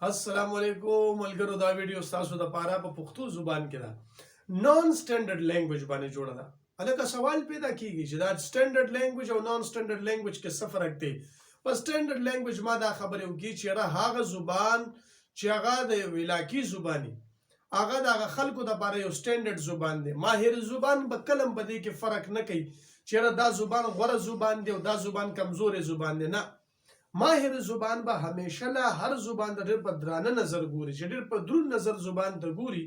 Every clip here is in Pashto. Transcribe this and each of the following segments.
السلام علیکم ملګرو دا ویډیو تاسو د پاره په پښتو زبان کې ده نان سټانډرډ لینګویج باندې جوړه ده الکه سوال پیدا کیږي چې دا سټانډرډ لینګویج او نان سټانډرډ لینګویج کې څه فرق دی په سټانډرډ لینګویج ما دا خبره وکړي چې را هغه زبان چې هغه د علاقې زبانی هغه د خلکو د لپاره یو سټانډرډ زبان دی ماهر زبان په کلم بدی کې فرق نه کوي چې دا زبان غوره زبان دی او دا زبان کمزورې زبان دی نه ماهر زبان به همیشه له هر زبان د ډېر په درانه نظر ګوري چې ډېر په دروند نظر زبان ته ګوري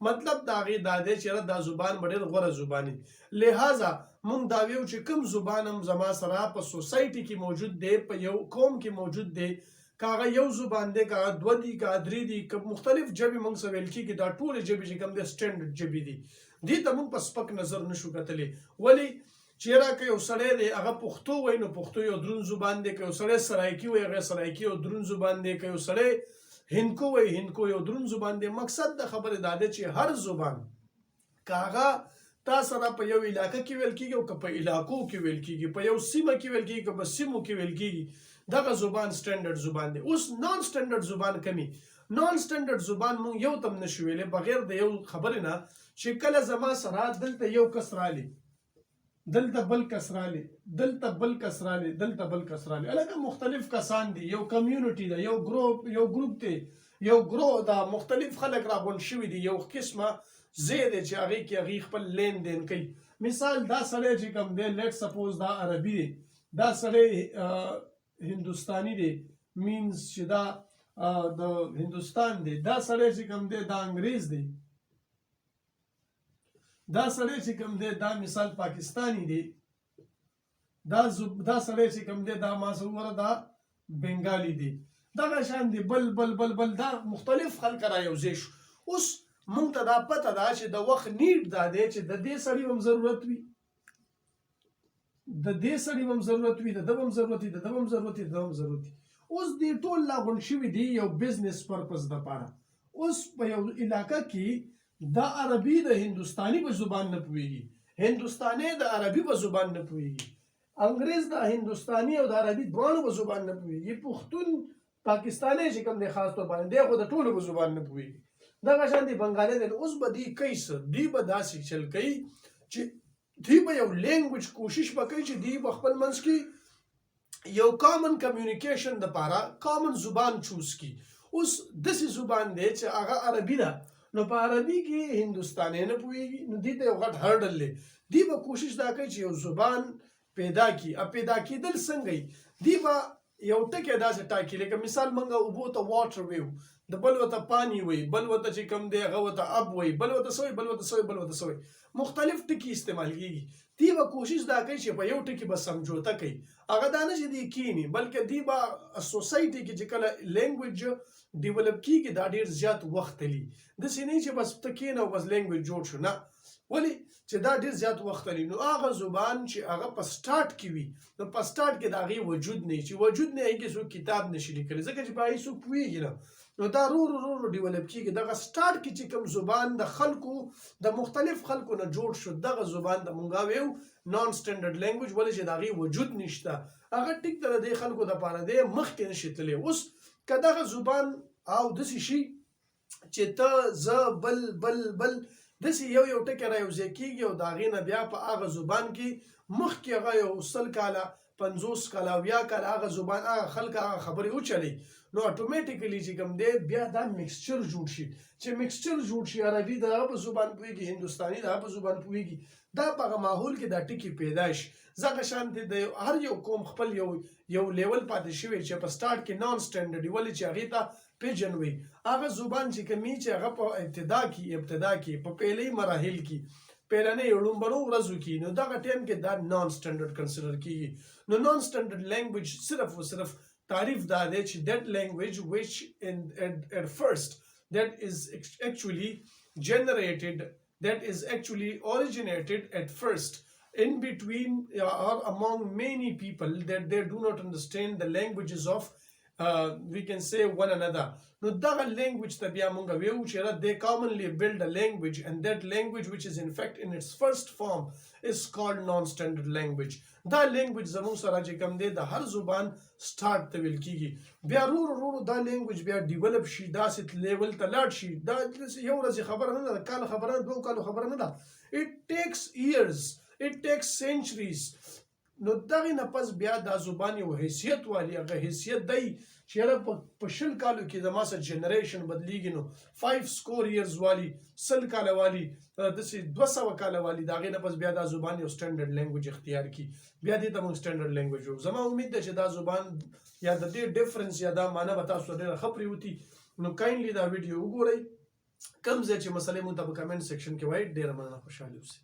مطلب دا غي دا دی چې دا زبان ډېر غوره زبانی لہذا مونږ دا ویو چې کوم زبان هم زما سره په سوسایټي کې موجود دی په یو قوم کې موجود دی کاغه یو زبان دی کاغه دو دی کاغه درې دی که مختلف ژبې مونږ سره ویل کېږي دا ټولې ژبې چې کوم دی سټانډرډ ژبې دي دې ته مونږ په سپک نظر نشو کتلی ولې چیرې که یو سړی دی هغه پښتو وایي نو پښتو یو دروند زبان دی که یو سړی سرایکي وایي هغه سرایکي یو دروند زبان دی که یو سړی هندکو وایي هندکو یو دروند زبان دی مقصد د خبرې دا دی چې هر زبان که هغه تا سره په یو علاقه کې ویل کېږي او که په علاقو کې ویل کېږي په یو سیمه کې ویل کېږي که په سیمو کې ویل کېږي دغه زبان سټانډرډ زبان دی اوس نان سټانډرډ زبان کمی نان سټانډرډ زبان مونږ یو تم نشو ویلی بغیر د یو خبرې نه چې کله زما سره دلته یو کس رالی دلته بل کس رالی دلته بل کس رالی دلته بل کس رالی الګا مختلف کسان دي یو کمیونټي ده یو ګروپ دی یو ګرو دا مختلف خلک راغون شوي دي یو قسمه زیاده چې هغه کې هغه خپل لین دین کوي مثال دا سړی چې کوم دی لیټ سپوز دا عربي دی دا سړی هندوستانی دی مینز چې دا د هندوستان دی دا سړی چې کوم دی دا انګریز دی دا سړی چې کوم دی دا مثال پاکستانی دی دا سړی چې کوم دی دا ما سره دا بنگالی دی دا شان دی بل بل بل بل دا مختلف خلک را یوځای شو اوس مونږ ته دا پته ده چې د وخت نیډ دا دی چې د دې سړي هم ضرورت وي د دې سړي هم ضرورت وي د ده هم ضرورت وي د ده هم ضرورت وي د ده هم ضرورت وي اوس دې ټول لا غونډ شوي دي یو بزنس پرپز دپاره اوس په یو علاقه کې دا عربي د هندوستاني په زبان نه پوهېږي هندوستانی د عربي په زبان نه پوهېږي انګریز د هندوستاني او د عربي دواړو په زبان نه پوهېږي پښتون پاکستانی چې کوم دی خاص طور باندې دی خو د ټولو په زبان نه پوهېږي دغه شان دی بنګالي دی اوس به دوی کوي څه دوی به داسې چل کوي چې دوی به یو لینګویج کوشش به کوي چې دوی به خپل منځ کې یو کامن کمیونیکیشن دپاره کامن زبان چوز کړي اوس داسې زبان دی چې هغه عربي ده نو په عربي کې هندوستانی نه پوهېږي نو دې ته یو غټ هرډل دی دوی به کوشش دا کوي چې یو زبان پیدا کړي پیدا کېدل څنګه وي دوی به یو ټکی داسې ټاکي لکه مثال موږ اوبو ته واټر ویو د بل ورته پانی وایي بل ورته چې کوم دی هغه ورته اب وایي بل ورته څه وایي بل ورته څه وایي بل ورته څه وایي مختلف ټکي استعمال کېږي دوی به کوشش دا کوي چې په یو ټکي به سمجوته کوي هغه دا نه چې دوی کښېني بلکې دوی به سوسایټي کې چې کله لینګویج ډیولپ کېږي دا ډېر زیات وخت لي داسې نه چې بس ته کښېنه او بس لینګویج جوړ شو نه ولې چې دا ډېر زیات وخت لري نو هغه زبان چې هغه په سټارټ کې وي نو په سټارټ کې د هغې وجود نه وي چې وجود نه هغې کې څوک کتاب نشي لیکلی ځکه چې په هغې څوک پوهېږي نه نو دا رو ډیولپ کېږي دغه سټارټ کې چې کوم زبان د خلکو د مختلف خلکو نه جوړ شو دغه زبان د مونږ ویو نان سټانډرډ لینګویج ولې چې د هغې وجود نشته هغه ټیک ته د دې خلکو دپاره دی مخکې نشي تللی اوس که دغه زبان او داسې شي چې ته زه بل داسې یو ټکی را یوځای کېږي او د هغې نه بیا په هغه زبان کې مخکې هغه یو 100 کاله 50 کاله 70 کاله هغه زبان هغه خلک هغه خبرې وچلوي نو اټومیټیکلی چې کوم دی بیا دا میکسچر جوړ شي چې میکسچر جوړ شي عربي د هغه په زبان پوهېږي هندوستاني د هغه په زبان پوهېږي دا په هغه ماحول کې دا ټکي پیدا شي ځکه شانتې د هر یو قوم خپل یو لیول پاتې شوی چې په سټارټ کې نان سټانډرډ ولې چې هغې ته پیجن وي هغه زبان چې کومي چې هغه په ابتدا کې په پیلې مراحل کې پیلنې لومړنو ورځو کې نو دغه ټایم کې دا نان سټانډرډ کنسیډر کېږي نو نان سټانډرډ لینګویج صرف او صرف تعریف دا دی چې that language which at first that is actually originated at first in between or among many people that they do not understand the languages of we can say one another. No dagha language ته بیا مونږ ویو چې they commonly build a language, and that language which is in fact in its first form is called non-standard language. دا language زموږ سره چې کوم دی د هر زبان start ته ویل کیږي، بیا ورو دا language بیا develop شي، داسې لیول ته لاړ شي. دا یو ورځ خبره نه ده، کال خبره نه، 2 کالو خبره نه ده. It takes years, it takes centuries. نو دغه نه پس بیا دا زبان یو حیثیت والی، هغه حیثیت دی چې یاره په 20 کالو کې زما سره جنریشن بدلیږي، نو 5 score years والی، 100 کاله والی، داسې 200 کاله والی، د هغې نه پس بیا دا زبان یو سټنډرډ لینګویج اختیار کړي، بیا دې ته موږ سټنډرډ لینګویج وایو. زما امید ده چې دا زبان یا د دې ډفرنس یا دا معنی به تاسو ته ډېره ښه پرېوتي. نو کاینلی دا ویډیو وګورئ، کوم ځای چې مسلې مونږ ته په کمنټ سیکشن کې وایي. ډېره مننه، خوشحالي اوسئ.